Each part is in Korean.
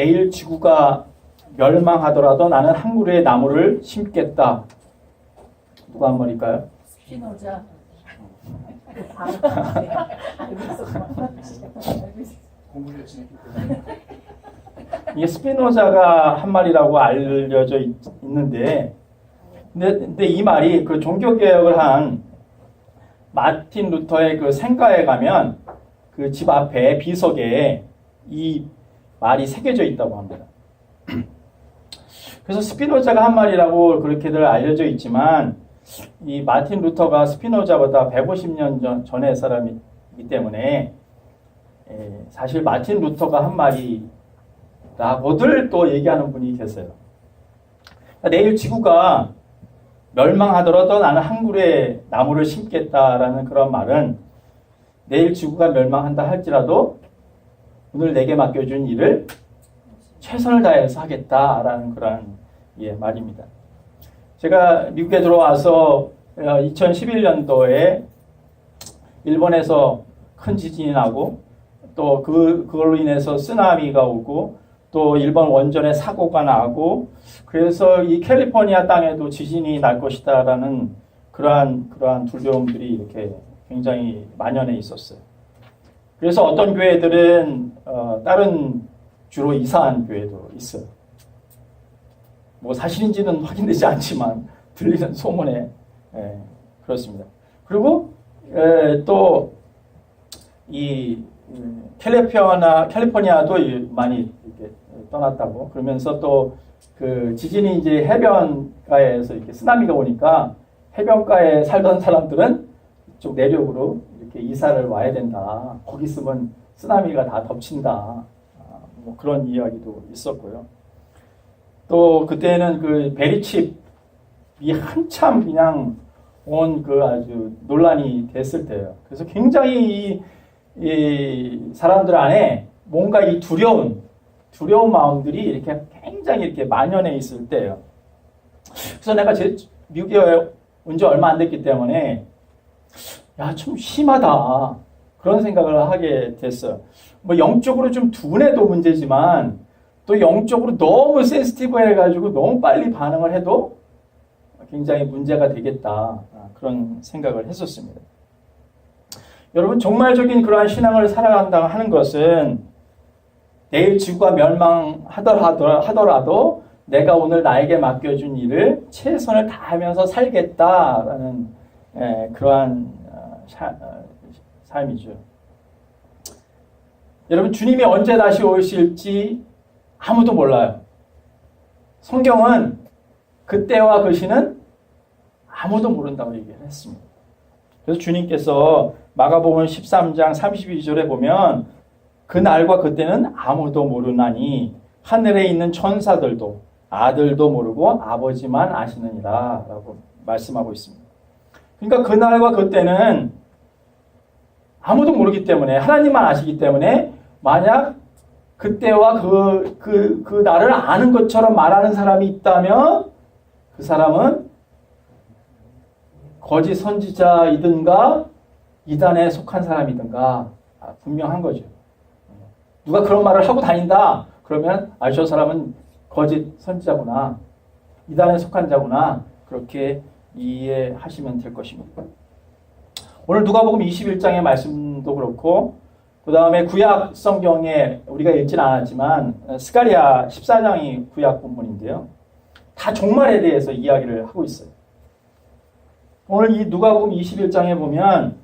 내일 지구가 멸망하더라도 나는 한 그루의 나무를 심겠다. 누가 한 말일까요? 스피노자. 공부 열심히 했기 때문에. 이게 스피노자가 한 말이라고 알려져 있는데, 근데 이 말이 그 종교개혁을 한 마틴 루터의 그 생가에 가면 그 집 앞에 비석에 이 말이 새겨져 있다고 합니다. 그래서 스피노자가 한 말이라고 그렇게들 알려져 있지만, 이 마틴 루터가 스피노자보다 150년 전의 사람이기 때문에 사실 마틴 루터가 한 말이라고들 또 얘기하는 분이 계세요. 내일 지구가 멸망하더라도 나는 한 그루의 나무를 심겠다라는 그런 말은 내일 지구가 멸망한다 할지라도 오늘 내게 맡겨준 일을 최선을 다해서 하겠다라는 그런 말입니다. 제가 미국에 들어와서 2011년도에 일본에서 큰 지진이 나고 또 그걸로 인해서 쓰나미가 오고 또 일본 원전에 사고가 나고 그래서 이 캘리포니아 땅에도 지진이 날 것이다라는 그러한 두려움들이 이렇게 굉장히 만연해 있었어요. 그래서 어떤 교회들은 다른 주로 이사한 교회도 있어요. 뭐 사실인지는 확인되지 않지만 들리는 소문에 그렇습니다. 그리고 또 이 캘리포니아도 많이 이렇게 떠났다고 그러면서 또 그 지진이 이제 해변가에서 이렇게 쓰나미가 오니까 해변가에 살던 사람들은 이쪽 내륙으로 이렇게 이사를 와야 된다. 거기 있으면 쓰나미가 다 덮친다. 뭐 그런 이야기도 있었고요. 또 그때는 그 베리칩이 한참 그냥 온 그 아주 논란이 됐을 때예요. 그래서 굉장히 이 사람들 안에 뭔가 이 두려운 마음들이 이렇게 굉장히 이렇게 만연해 있을 때예요. 그래서 내가 미국에 온 지 얼마 안 됐기 때문에 야, 좀 심하다. 그런 생각을 하게 됐어요. 뭐 영적으로 좀 둔해도 문제지만 또 영적으로 너무 센시티브 해가지고 너무 빨리 반응을 해도 굉장히 문제가 되겠다. 그런 생각을 했었습니다. 여러분, 종말적인 그러한 신앙을 살아간다 하는 것은 내일 지구가 멸망하더라도 내가 오늘 나에게 맡겨준 일을 최선을 다하면서 살겠다라는 그러한 삶이죠. 여러분, 주님이 언제 다시 오실지 아무도 몰라요. 성경은 그때와 그 시는 아무도 모른다고 얘기를 했습니다. 그래서 주님께서 마가복음 13장 32절에 보면 그 날과 그때는 아무도 모르나니 하늘에 있는 천사들도 아들도 모르고 아버지만 아시느니라 라고 말씀하고 있습니다. 그러니까 그 날과 그때는 아무도 모르기 때문에 하나님만 아시기 때문에 만약 그때와 그 날을 아는 것처럼 말하는 사람이 있다면 그 사람은 거짓 선지자이든가 이단에 속한 사람이든가 분명한 거죠. 누가 그런 말을 하고 다닌다 그러면 저 사람은 거짓 선지자구나 이단에 속한 자구나 그렇게 이해하시면 될 것입니다. 오늘 누가복음 21장의 말씀도 그렇고 그 다음에 구약 성경에 우리가 읽지는 않았지만 스가랴 14장이 구약 본문인데요. 다 종말에 대해서 이야기를 하고 있어요. 오늘 이 누가복음 21장에 보면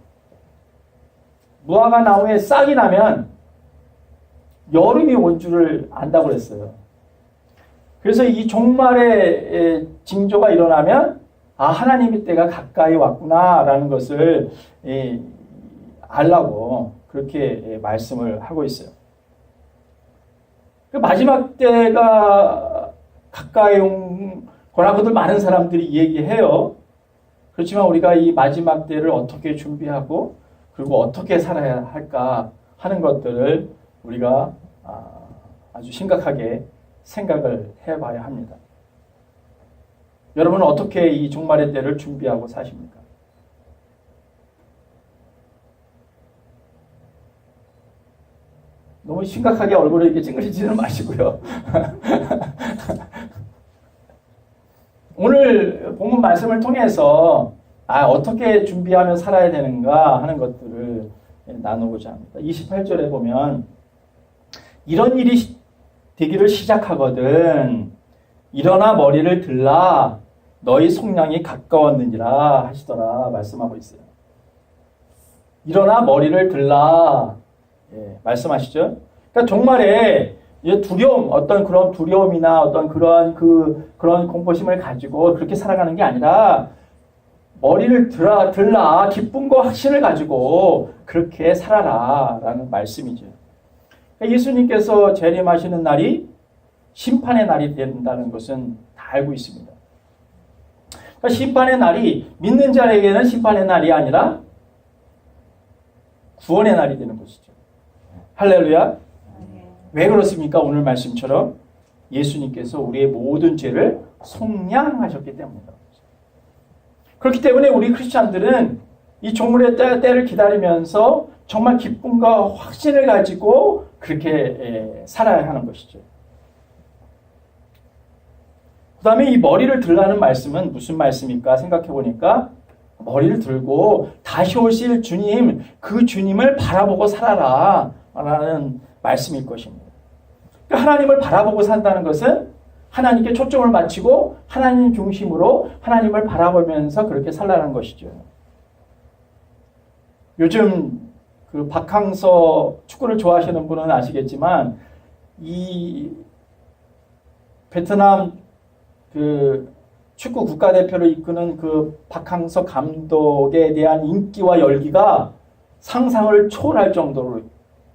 무화과 나무에 싹이 나면 여름이 온 줄을 안다고 그랬어요. 그래서 이 종말의 징조가 일어나면 하나님의 때가 가까이 왔구나라는 것을 알라고 그렇게 말씀을 하고 있어요. 그 마지막 때가 가까이 온 거라고들 많은 사람들이 얘기해요. 그렇지만 우리가 이 마지막 때를 어떻게 준비하고 그리고 어떻게 살아야 할까 하는 것들을 우리가 아주 심각하게 생각을 해봐야 합니다. 여러분은 어떻게 이 종말의 때를 준비하고 사십니까? 너무 심각하게 얼굴을 이렇게 찡그리지는 마시고요. 오늘 본문 말씀을 통해서 어떻게 준비하며 살아야 되는가 하는 것들을 나누고자 합니다. 28절에 보면 이런 일이 되기를 시작하거든 일어나 머리를 들라 너희 속량이 가까웠느니라 하시더라 말씀하고 있어요. 일어나 머리를 들라 말씀하시죠. 그러니까 정말에 두려움, 어떤 그런 두려움이나 어떤 그런 공포심을 가지고 그렇게 살아가는 게 아니라 머리를 들라 기쁨과 확신을 가지고 그렇게 살아라라는 말씀이죠. 그러니까 예수님께서 재림하시는 날이 심판의 날이 된다는 것은 다 알고 있습니다. 그러니까 심판의 날이 믿는 자에게는 심판의 날이 아니라 구원의 날이 되는 것이죠. 할렐루야. 왜 그렇습니까? 오늘 말씀처럼 예수님께서 우리의 모든 죄를 속량하셨기 때문이다. 그렇기 때문에 우리 크리스찬들은 이 종물의 때를 기다리면서 정말 기쁨과 확신을 가지고 그렇게 살아야 하는 것이죠. 그 다음에 이 머리를 들라는 말씀은 무슨 말씀일까 생각해 보니까 머리를 들고 다시 오실 주님, 그 주님을 바라보고 살아라 라는 말씀일 것입니다. 그러니까 하나님을 바라보고 산다는 것은 하나님께 초점을 맞추고 하나님 중심으로 하나님을 바라보면서 그렇게 살라는 것이죠. 요즘 그 박항서 축구를 좋아하시는 분은 아시겠지만 이 베트남 그 축구 국가대표를 이끄는 그 박항서 감독에 대한 인기와 열기가 상상을 초월할 정도로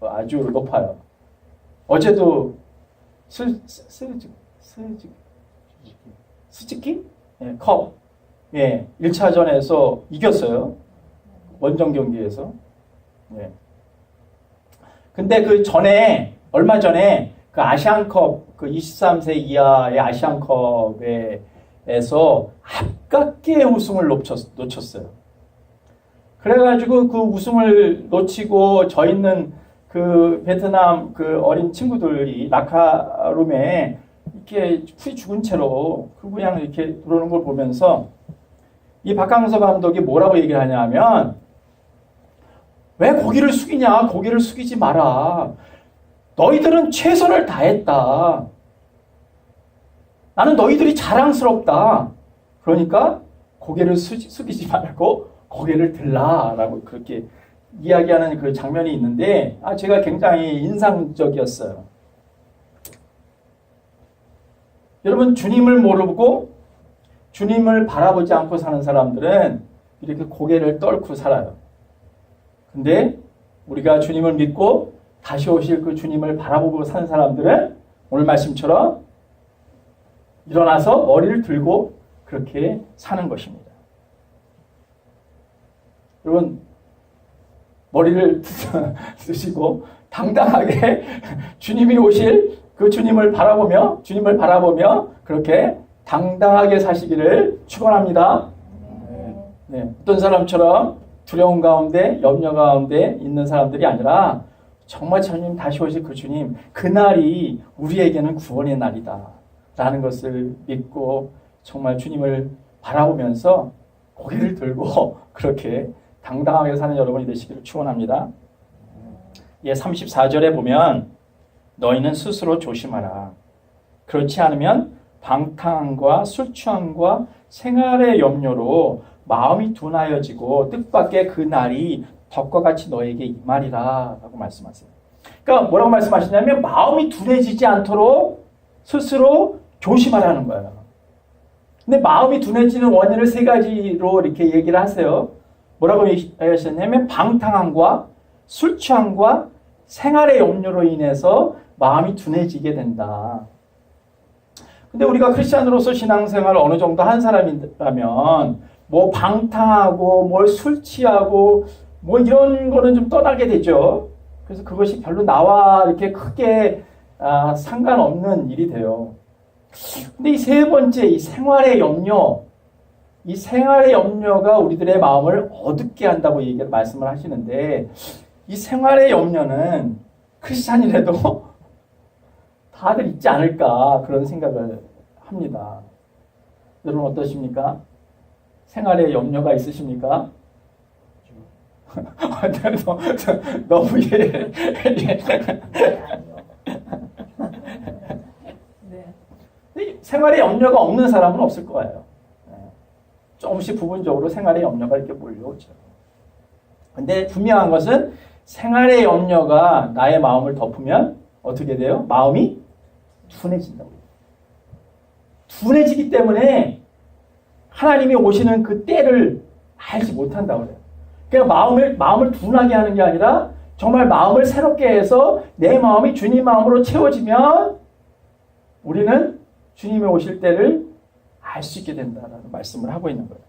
아주 높아요. 어제도 스즈키? 컵. 1차전에서 이겼어요. 원정 경기에서. 근데 그 전에, 얼마 전에 그 아시안컵, 그 23세 이하의 아시안컵에서 아깝게 우승을 놓쳤어요. 그래가지고 그 우승을 놓치고 저 있는 그 베트남 그 어린 친구들이 라카룸에 이렇게 푸이 죽은 채로 그냥 이렇게 들어오는 걸 보면서 이 박항서 감독이 뭐라고 얘기를 하냐면 왜 고개를 숙이냐? 고개를 숙이지 마라. 너희들은 최선을 다했다. 나는 너희들이 자랑스럽다. 그러니까 고개를 숙이지 말고 고개를 들라라고 그렇게 이야기하는 그 장면이 있는데 제가 굉장히 인상적이었어요. 여러분 주님을 모르고 주님을 바라보지 않고 사는 사람들은 이렇게 고개를 떨고 살아요. 근데 우리가 주님을 믿고 다시 오실 그 주님을 바라보고 사는 사람들은 오늘 말씀처럼 일어나서 머리를 들고 그렇게 사는 것입니다. 여러분 머리를 드시고 당당하게 주님이 오실 그 주님을 바라보며 그렇게 당당하게 사시기를 축원합니다. 어떤 사람처럼 두려움 가운데 염려 가운데 있는 사람들이 아니라 정말 주님 다시 오실 그 주님 그날이 우리에게는 구원의 날이다 라는 것을 믿고 정말 주님을 바라보면서 고개를 들고 그렇게 당당하게 사는 여러분이 되시기를 축원합니다. 34절에 보면 너희는 스스로 조심하라. 그렇지 않으면 방탕함과 술 취함과 생활의 염려로 마음이 둔하여지고 뜻밖의 그 날이 덕과 같이 너에게 임하리라 라고 말씀하세요. 그러니까 뭐라고 말씀하시냐면 마음이 둔해지지 않도록 스스로 조심하라는 거예요. 근데 마음이 둔해지는 원인을 세 가지로 이렇게 얘기를 하세요. 뭐라고 얘기하셨냐면 방탕함과 술 취함과 생활의 염려로 인해서 마음이 둔해지게 된다. 근데 우리가 크리스찬으로서 신앙생활을 어느 정도 한 사람이라면 뭐 방탕하고 뭘 술 취하고 뭐 이런 거는 좀 떠나게 되죠. 그래서 그것이 별로 나와 이렇게 크게 상관없는 일이 돼요. 근데 이 세 번째 이 생활의 염려, 이 생활의 염려가 우리들의 마음을 어둡게 한다고 말씀을 하시는데 이 생활의 염려는 크리스찬이라도 다들 있지 않을까 그런 생각을 합니다. 여러분 어떠십니까? 생활에 염려가 있으십니까? 너무 생활에 염려가 없는 사람은 없을 거예요. 조금씩 부분적으로 생활에 염려가 이렇게 몰려오죠. 근데 분명한 것은 생활의 염려가 나의 마음을 덮으면 어떻게 돼요? 마음이 둔해진다고. 둔해지기 때문에 하나님이 오시는 그 때를 알지 못한다고 그래요. 그러니까 마음을 둔하게 하는 게 아니라 정말 마음을 새롭게 해서 내 마음이 주님 마음으로 채워지면 우리는 주님이 오실 때를 알 수 있게 된다라는 말씀을 하고 있는 거예요.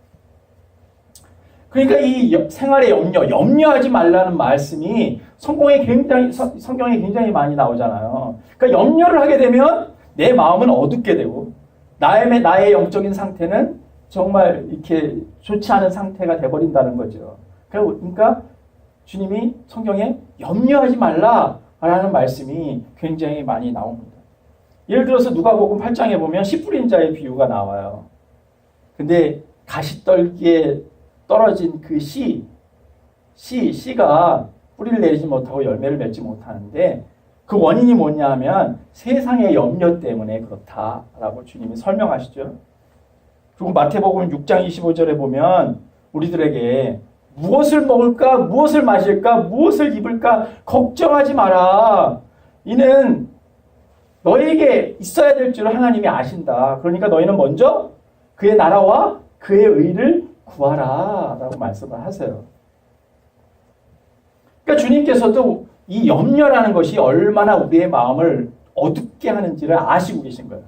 그러니까 이 생활의 염려하지 말라는 말씀이 성경에 굉장히 많이 나오잖아요. 그러니까 염려를 하게 되면 내 마음은 어둡게 되고 나의 영적인 상태는 정말 이렇게 좋지 않은 상태가 돼버린다는 거죠. 그러니까 주님이 성경에 염려하지 말라라는 말씀이 굉장히 많이 나옵니다. 예를 들어서 누가복음 8장에 보면 씨 뿌린 자의 비유가 나와요. 근데 가시떨기에 떨어진 그 씨가 뿌리를 내리지 못하고 열매를 맺지 못하는데 그 원인이 뭐냐 하면 세상의 염려 때문에 그렇다라고 주님이 설명하시죠. 그리고 마태복음 6장 25절에 보면 우리들에게 무엇을 먹을까, 무엇을 마실까, 무엇을 입을까 걱정하지 마라. 이는 너에게 있어야 될 줄 하나님이 아신다. 그러니까 너희는 먼저 그의 나라와 그의 의를 구하라 라고 말씀을 하세요. 그러니까 주님께서도 이 염려라는 것이 얼마나 우리의 마음을 어둡게 하는지를 아시고 계신 거예요.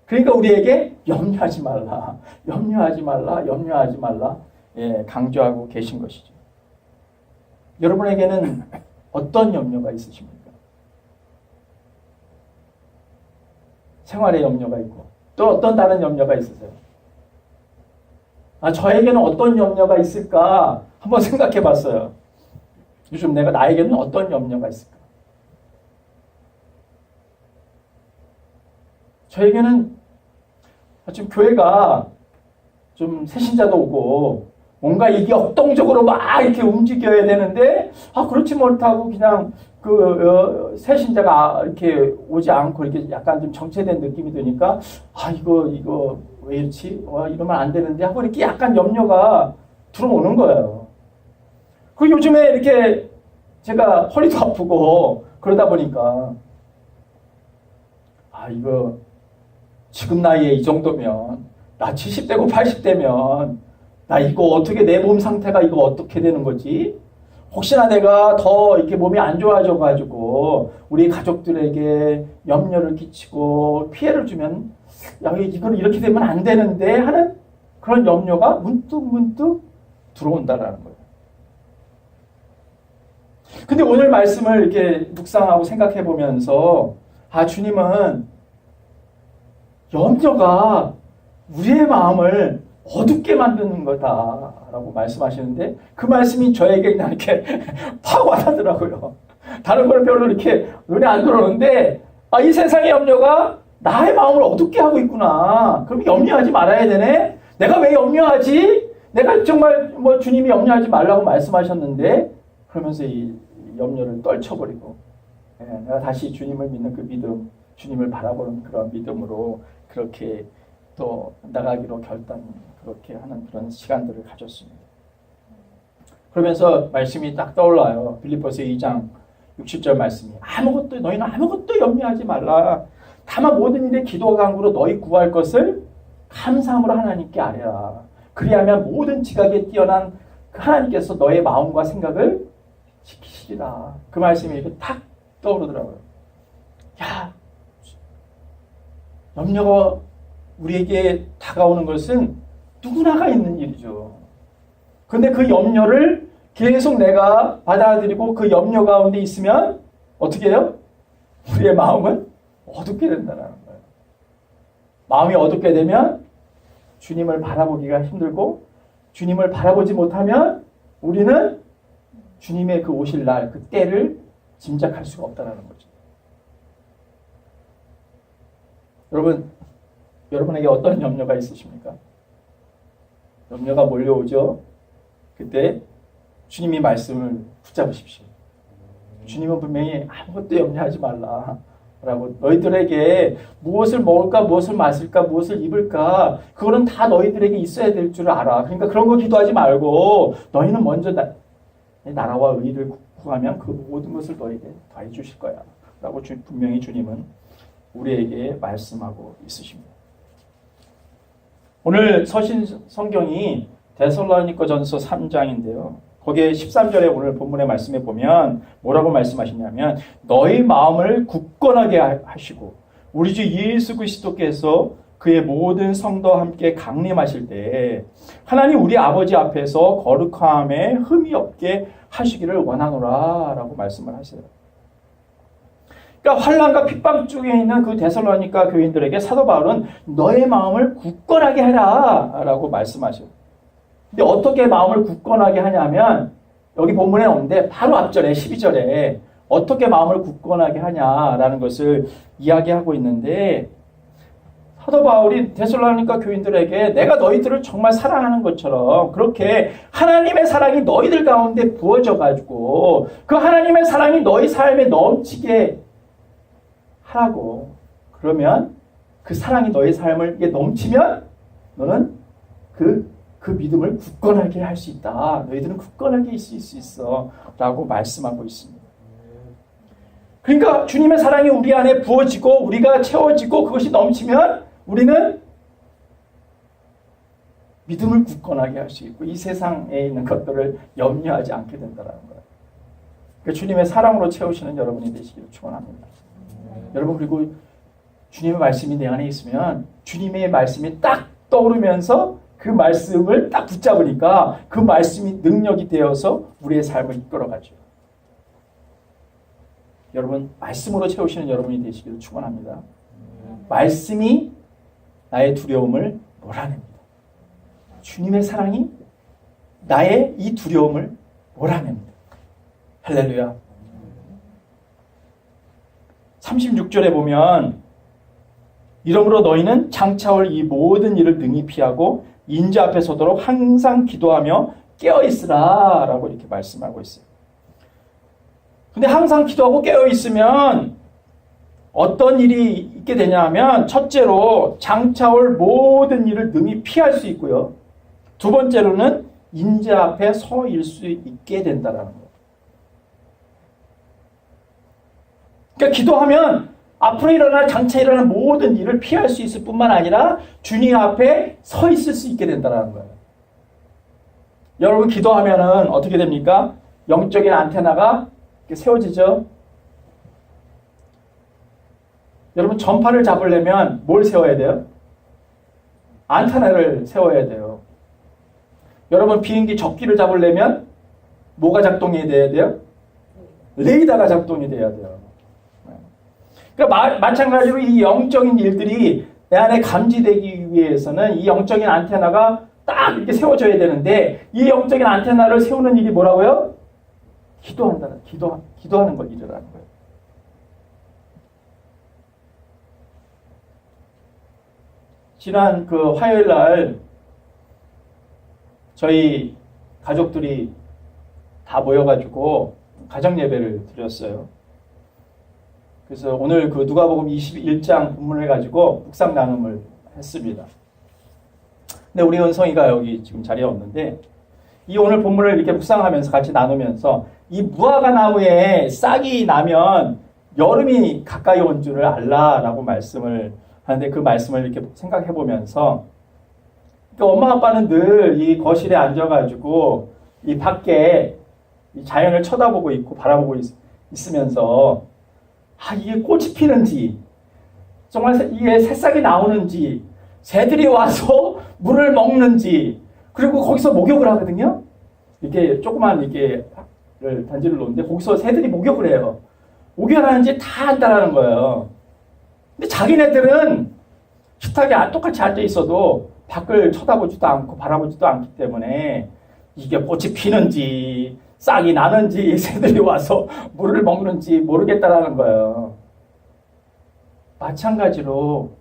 그러니까 우리에게 염려하지 말라, 염려하지 말라, 염려하지 말라 강조하고 계신 것이죠. 여러분에게는 어떤 염려가 있으십니까? 생활의 염려가 있고 또 어떤 다른 염려가 있으세요? 저에게는 어떤 염려가 있을까 한번 생각해 봤어요. 요즘 나에게는 어떤 염려가 있을까? 저에게는 지금 교회가 좀 새신자도 오고 뭔가 이게 역동적으로 막 이렇게 움직여야 되는데 그렇지 못하고 그냥 새신자가 이렇게 오지 않고 이렇게 약간 좀 정체된 느낌이 드니까 이거 왜 이렇지? 이러면 안 되는데 하고 이렇게 약간 염려가 들어오는 거예요. 그 요즘에 이렇게 제가 허리도 아프고 그러다 보니까 이거 지금 나이에 이 정도면 나 70대고 80대면 나 이거 어떻게 내 몸 상태가 이거 어떻게 되는 거지? 혹시나 내가 더 이렇게 몸이 안 좋아져가지고 우리 가족들에게 염려를 끼치고 피해를 주면 이걸 이렇게 되면 안 되는데 하는 그런 염려가 문득 들어온다라는 거예요. 근데 오늘 말씀을 이렇게 묵상하고 생각해 보면서 주님은 염려가 우리의 마음을 어둡게 만드는 거다라고 말씀하시는데 그 말씀이 저에게 그냥 이렇게 팍 와닿더라고요. 다른 거는 별로 이렇게 눈에 안 들어오는데 이 세상의 염려가 나의 마음을 어둡게 하고 있구나. 그럼 염려하지 말아야 되네. 내가 왜 염려하지? 내가 정말 주님이 염려하지 말라고 말씀하셨는데 그러면서 이 염려를 떨쳐버리고 내가 다시 주님을 믿는 그 믿음, 주님을 바라보는 그런 믿음으로 그렇게 또 나가기로 그렇게 하는 그런 시간들을 가졌습니다. 그러면서 말씀이 딱 떠올라요. 빌립보서 2장 6, 7절 말씀이 너희는 아무것도 염려하지 말라. 다만 모든 일에 기도와 간구로 너희 구할 것을 감사함으로 하나님께 아뢰라. 그리하면 모든 지각에 뛰어난 하나님께서 너의 마음과 생각을 지키시리라. 그 말씀이 이렇게 탁 떠오르더라고요. 염려가 우리에게 다가오는 것은 누구나가 있는 일이죠. 근데 그 염려를 계속 내가 받아들이고 그 염려 가운데 있으면 어떻게 해요? 우리의 마음은 어둡게 된다는 거예요. 마음이 어둡게 되면 주님을 바라보기가 힘들고 주님을 바라보지 못하면 우리는 주님의 그 오실 날, 그 때를 짐작할 수가 없다는 거죠. 여러분, 여러분에게 어떤 염려가 있으십니까? 염려가 몰려오죠? 그때 주님이 말씀을 붙잡으십시오. 주님은 분명히 아무것도 염려하지 말라 라고, 너희들에게 무엇을 먹을까, 무엇을 마실까, 무엇을 입을까, 그거는 다 너희들에게 있어야 될 줄 알아. 그러니까 그런 거 기도하지 말고 너희는 먼저 나라와 의를 구하면 그 모든 것을 너희에게 더해 주실 거야 라고 분명히 주님은 우리에게 말씀하고 있으십니다. 오늘 서신 성경이 데살로니가전서 3장인데요. 거기에 13절에 오늘 본문의 말씀에 보면 뭐라고 말씀하시냐면, 너희 마음을 굳건하게 하시고 우리 주 예수 그리스도께서 그의 모든 성도와 함께 강림하실 때 하나님 우리 아버지 앞에서 거룩함에 흠이 없게 하시기를 원하노라 라고 말씀을 하세요. 그러니까 환난과 핍박 중에 있는 그 데살로니가 교인들에게 사도 바울은 너의 마음을 굳건하게 해라 라고 말씀하셔요. 근데 어떻게 마음을 굳건하게 하냐면, 여기 본문에 없는데 바로 앞절에 12절에 어떻게 마음을 굳건하게 하냐라는 것을 이야기하고 있는데, 사도 바울이 데살로니가 교인들에게 내가 너희들을 정말 사랑하는 것처럼 그렇게 하나님의 사랑이 너희들 가운데 부어져 가지고 그 하나님의 사랑이 너희 삶에 넘치게 하라고. 그러면 그 사랑이 너희 삶을 넘치면 너는 그 믿음을 굳건하게 할 수 있다. 너희들은 굳건하게 있을 수 있어 라고 말씀하고 있습니다. 그러니까 주님의 사랑이 우리 안에 부어지고 우리가 채워지고 그것이 넘치면 우리는 믿음을 굳건하게 할 수 있고 이 세상에 있는 것들을 염려하지 않게 된다는 거예요. 그러니까 주님의 사랑으로 채우시는 여러분이 되시기를 축원합니다. 여러분, 그리고 주님의 말씀이 내 안에 있으면 주님의 말씀이 딱 떠오르면서 그 말씀을 딱 붙잡으니까 그 말씀이 능력이 되어서 우리의 삶을 이끌어가죠. 여러분, 말씀으로 채우시는 여러분이 되시기를 축원합니다. 말씀이 나의 두려움을 몰아냅니다. 주님의 사랑이 나의 이 두려움을 몰아냅니다. 할렐루야. 36절에 보면, 이러므로 너희는 장차올 이 모든 일을 능히 피하고 인자 앞에 서도록 항상 기도하며 깨어있으라 라고 이렇게 말씀하고 있어요. 근데 항상 기도하고 깨어있으면 어떤 일이 있게 되냐 하면, 첫째로 장차올 모든 일을 능히 피할 수 있고요. 두 번째로는 인자 앞에 서일 수 있게 된다는 거예요. 그러니까 기도하면 앞으로 일어날 장차 일어날 모든 일을 피할 수 있을 뿐만 아니라 주님 앞에 서 있을 수 있게 된다는 거예요. 여러분, 기도하면은 어떻게 됩니까? 영적인 안테나가 이렇게 세워지죠. 여러분, 전파를 잡으려면 뭘 세워야 돼요? 안테나를 세워야 돼요. 여러분, 비행기 적기를 잡으려면 뭐가 작동이 돼야 돼요? 레이더가 작동이 돼야 돼요. 그러니까 마찬가지로 이 영적인 일들이 내 안에 감지되기 위해서는 이 영적인 안테나가 딱 이렇게 세워져야 되는데, 이 영적인 안테나를 세우는 일이 뭐라고요? 기도하는 걸 일이라는 거예요. 지난 그 화요일 날 저희 가족들이 다 모여가지고 가정 예배를 드렸어요. 그래서 오늘 그 누가복음 21장 본문을 가지고 묵상 나눔을 했습니다. 근데 우리 은성이가 여기 지금 자리에 없는데, 이 오늘 본문을 이렇게 묵상하면서 같이 나누면서 이 무화과 나무에 싹이 나면 여름이 가까이 온 줄을 알라라고 말씀을 하는데, 그 말씀을 이렇게 생각해 보면서, 그러니까 엄마 아빠는 늘 이 거실에 앉아가지고 이 밖에 이 자연을 쳐다보고 있고 바라보고 있으면서, 이게 꽃이 피는지, 정말 이게 새싹이 나오는지, 새들이 와서 물을 먹는지, 그리고 거기서 목욕을 하거든요. 이렇게 조그만 이렇게 단지를 놓는데 거기서 새들이 목욕을 해요. 목욕을 하는지 다 안다라는 거예요. 근데 자기네들은 식탁에 똑같이 앉아 있어도 밖을 쳐다보지도 않고 바라보지도 않기 때문에 이게 꽃이 피는지 싹이 나는지 새들이 와서 물을 먹는지 모르겠다라는 거예요. 마찬가지로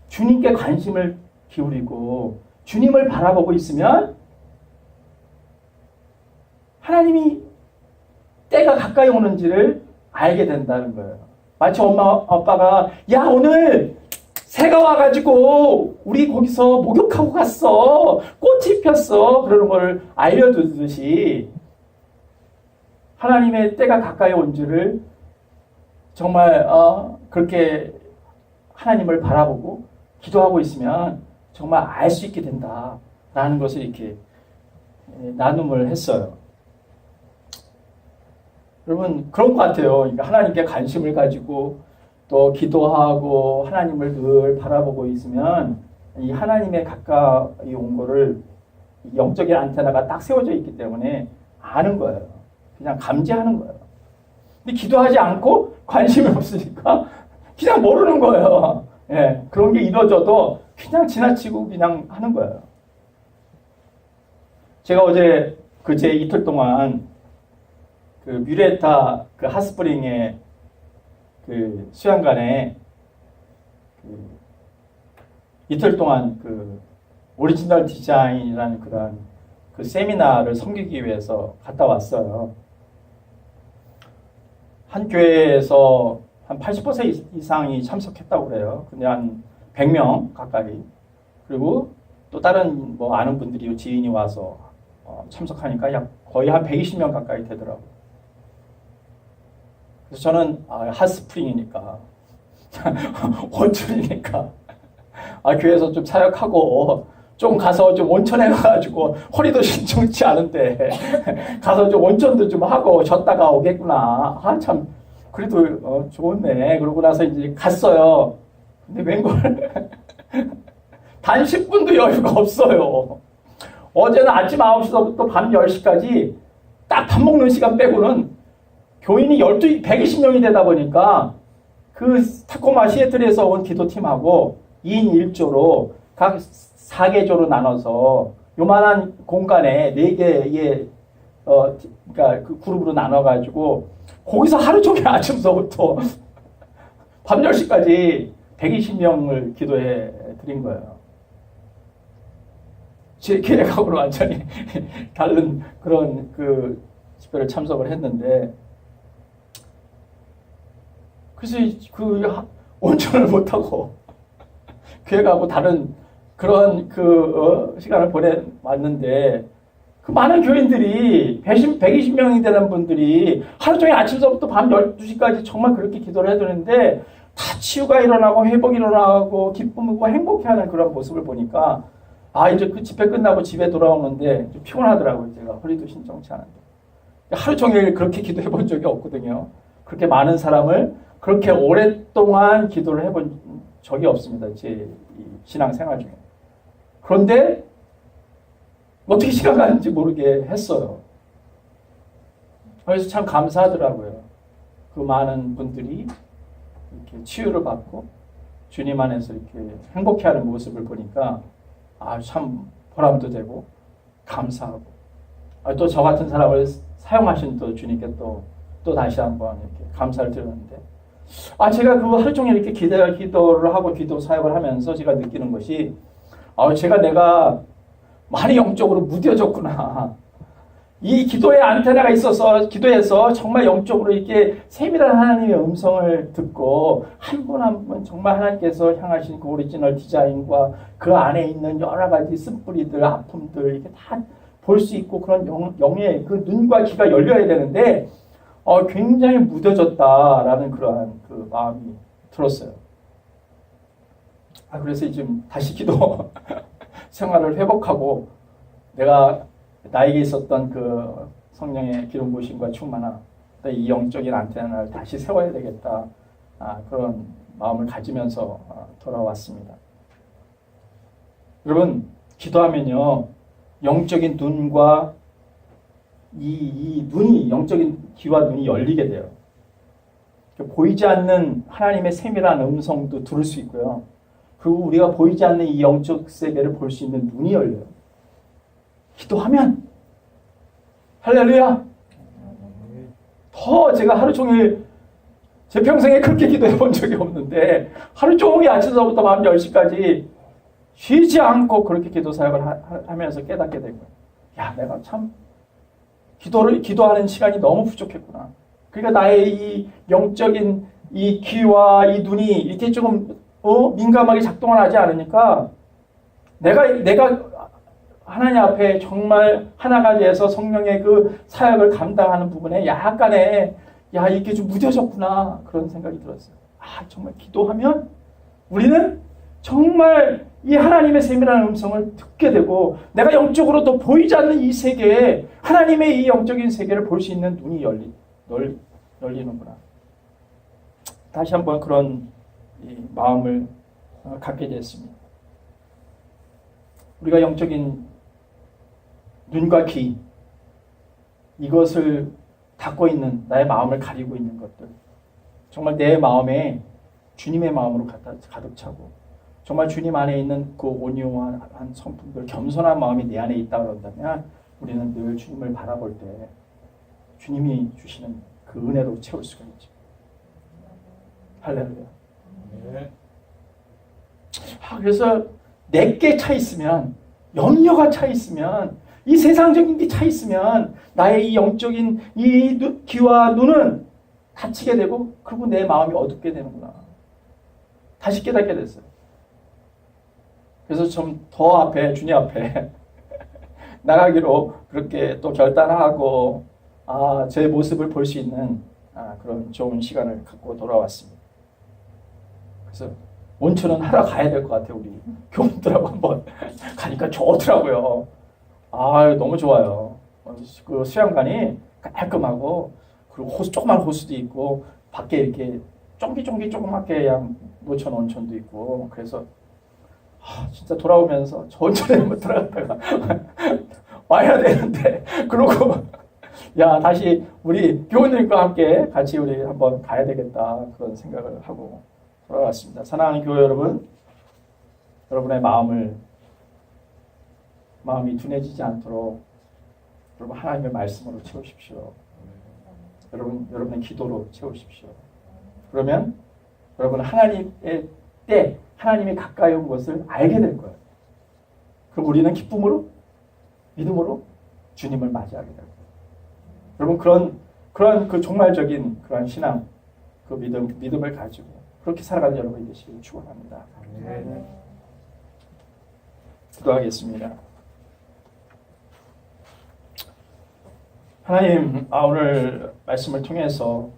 주님께 관심을 기울이고 주님을 바라보고 있으면 하나님이 때가 가까이 오는지를 알게 된다는 거예요. 마치 엄마 아빠가 야 오늘 새가 와가지고 우리 거기서 목욕하고 갔어, 꽃이 폈어, 그러는 걸 알려주듯이 하나님의 때가 가까이 온 줄을 정말 그렇게 하나님을 바라보고 기도하고 있으면 정말 알 수 있게 된다라는 것을 이렇게 나눔을 했어요. 여러분 그런 것 같아요. 그러니까 하나님께 관심을 가지고 또 기도하고 하나님을 늘 바라보고 있으면 이 하나님의 가까이 온 거를 영적인 안테나가 딱 세워져 있기 때문에 아는 거예요. 그냥 감지하는 거예요. 근데 기도하지 않고 관심이 없으니까 그냥 모르는 거예요. 예, 그런 게 이루어져도 그냥 지나치고 그냥 하는 거예요. 제가 어제 그제 이틀 동안 그 뮤레타 그 핫스프링의 그 수양관에 그 이틀 동안 그 오리지널 디자인이라는 그런 그 세미나를 섬기기 위해서 갔다 왔어요. 한 교회에서 한 80% 이상이 참석했다고 그래요. 근데 한 100명 가까이. 그리고 또 다른 뭐 아는 분들이 지인이 와서 참석하니까 거의 한 120명 가까이 되더라고요. 그래서 저는 핫스프링이니까 온천이니까 교회에서 좀 사역하고 좀 가서 좀 온천에 가가지고 허리도 신청치 않은데 가서 좀 온천도 좀 하고 쉬었다가 오겠구나. 참 그래도 좋네. 그러고 나서 이제 갔어요. 근데 웬걸 단 10분도 여유가 없어요. 어제는 아침 9시부터 밤 10시까지 딱 밥 먹는 시간 빼고는 교인이 120명이 되다 보니까 그 타코마 시애틀에서 온 기도팀하고 2인 1조로 각 4개조로 나눠서 요만한 공간에 4개의 그러니까 그 그룹으로 나눠가지고 거기서 하루 종일 아침서부터 밤 10시까지 120명을 기도해 드린 거예요. 제 계획하고는 완전히 다른 그런 그 집회를 참석을 했는데 그래서 그 온천을 못하고 계획하고 다른 그런 그 시간을 보내왔는데 그 많은 교인들이 120명이 되는 분들이 하루 종일 아침서부터 밤 12시까지 정말 그렇게 기도를 해주는데 다 치유가 일어나고 회복이 일어나고 기쁨이고 행복해하는 그런 모습을 보니까 이제 그 집회 끝나고 집에 돌아오는데 좀 피곤하더라고요. 제가 허리도 신청치 않은데 하루 종일 그렇게 기도해 본 적이 없거든요. 그렇게 많은 사람을 그렇게 오랫동안 기도를 해본 적이 없습니다. 제 신앙생활 중에. 그런데 어떻게 시간 가는지 모르게 했어요. 그래서 참 감사하더라고요. 그 많은 분들이 이렇게 치유를 받고 주님 안에서 이렇게 행복해하는 모습을 보니까 참 보람도 되고 감사하고 또 저 같은 사람을 사용하신 또 주님께 또 다시 한번 이렇게 감사를 드렸는데 제가 그 하루 종일 이렇게 기도를 하고 기도 사역을 하면서 제가 느끼는 것이 내가 많이 영적으로 무뎌졌구나. 이 기도의 안테나가 있어서 기도해서 정말 영적으로 이렇게 세밀한 하나님의 음성을 듣고 한 분 한 분 정말 하나님께서 향하신 그 오리지널 디자인과 그 안에 있는 여러 가지 쓴뿌리들, 아픔들 이렇게 다 볼 수 있고 그런 영의 그 눈과 귀가 열려야 되는데 굉장히 무뎌졌다라는 그러한 그 마음이 들었어요. 그래서 지금 다시 기도 생활을 회복하고 내가 나에게 있었던 그 성령의 기름 부으심과 충만함, 이 영적인 안테나를 다시 세워야 되겠다. 그런 마음을 가지면서 돌아왔습니다. 여러분, 기도하면요, 영적인 눈과 이 눈이, 영적인 귀와 눈이 열리게 돼요. 보이지 않는 하나님의 세밀한 음성도 들을 수 있고요. 그리고 우리가 보이지 않는 이 영적 세계를 볼 수 있는 눈이 열려요. 기도하면 할렐루야 더 제가 하루 종일 제 평생에 그렇게 기도해 본 적이 없는데 하루 종일 아침서부터 밤 10시까지 쉬지 않고 그렇게 기도 사역을 하면서 깨닫게 된 거예요. 야, 내가 참 기도하는 시간이 너무 부족했구나. 그러니까 나의 이 영적인 이 귀와 이 눈이 이렇게 조금 민감하게 작동을 하지 않으니까 내가 하나님 앞에 정말 하나가 돼서 성령의 그 사역을 감당하는 부분에 약간의 이게 좀 무뎌졌구나 그런 생각이 들었어요. 정말 기도하면 우리는 정말 이 하나님의 세밀한 음성을 듣게 되고 내가 영적으로도 보이지 않는 이 세계에 하나님의 이 영적인 세계를 볼 수 있는 눈이 열리는구나. 다시 한번 그런 이 마음을 갖게 됐습니다. 우리가 영적인 눈과 귀 이것을 닫고 있는 나의 마음을 가리고 있는 것들 정말 내 마음에 주님의 마음으로 가득 차고 정말 주님 안에 있는 그 온유한 성품들 겸손한 마음이 내 안에 있다 그런다면 우리는 늘 주님을 바라볼 때 주님이 주시는 그 은혜로 채울 수가 있죠. 할렐루야. 네. 그래서 내게 차 있으면 염려가 차 있으면 이 세상적인 게 차 있으면 나의 이 영적인 이 귀와 눈은 닫히게 되고 그리고 내 마음이 어둡게 되는구나. 다시 깨닫게 됐어요. 그래서 좀 더 앞에 주님 앞에 나가기로 그렇게 또 결단하고 제 모습을 볼 수 있는 그런 좋은 시간을 갖고 돌아왔습니다. 그래서 온천은 하러 가야 될 것 같아요. 우리 교원들하고 한번 가니까 좋더라고요. 너무 좋아요. 그 수영관이 깔끔하고 그리고 조그만 호수도 있고 밖에 이렇게 쫑기쫑기 조그맣게 그냥 노천 온천도 있고 그래서 진짜 돌아오면서 저 온천에 한번 들어갔다가 와야 되는데 그러고 다시 우리 교우님과 함께 같이 우리 한번 가야 되겠다 그런 생각을 하고 돌아왔습니다. 사랑하는 교회 여러분, 여러분의 마음이 둔해지지 않도록 여러분 하나님의 말씀으로 채우십시오. 여러분의 기도로 채우십시오. 그러면 여러분은 하나님의 때 하나님이 가까이 온 것을 알게 될 거예요. 그럼 우리는 기쁨으로 믿음으로 주님을 맞이하게 될 거예요. 여러분 그런 그 종말적인 그런 신앙 그 믿음을 가지고 그렇게 살아가는 여러분이 되시길 축원합니다. 네. 기도하겠습니다. 하나님, 오늘 말씀을 통해서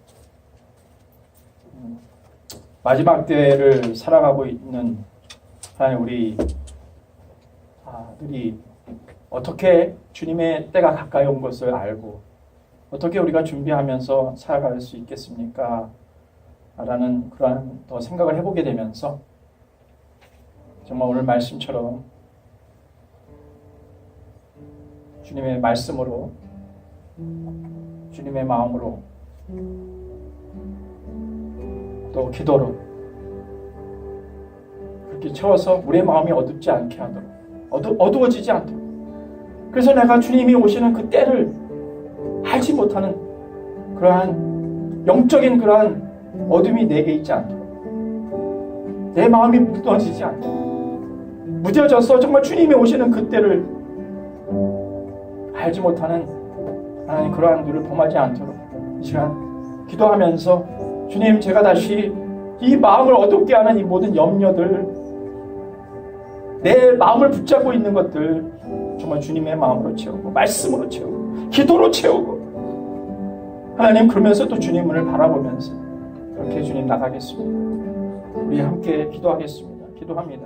마지막 때를 살아가고 있는 하나님 우리 들이 어떻게 주님의 때가 가까이 온 것을 알고 어떻게 우리가 준비하면서 살아갈 수 있겠습니까? 라는 그러한 더 생각을 해보게 되면서 정말 오늘 말씀처럼 주님의 말씀으로 주님의 마음으로 또 기도로 그렇게 채워서 우리의 마음이 어둡지 않게 하도록 어두워지지 않도록 그래서 내가 주님이 오시는 그 때를 알지 못하는 그러한 영적인 그러한 어둠이 내게 있지 않도록 내 마음이 무뎌지지 않도록 무뎌져서 정말 주님이 오시는 그 때를 알지 못하는 하나님 그러한 눈을 범하지 않도록 이 시간 기도하면서 주님 제가 다시 이 마음을 어둡게 하는 이 모든 염려들 내 마음을 붙잡고 있는 것들 정말 주님의 마음으로 채우고 말씀으로 채우고 기도로 채우고 하나님 그러면서 또 주님을 바라보면서 그렇게 주님 나가겠습니다. 우리 함께 기도하겠습니다. 기도합니다.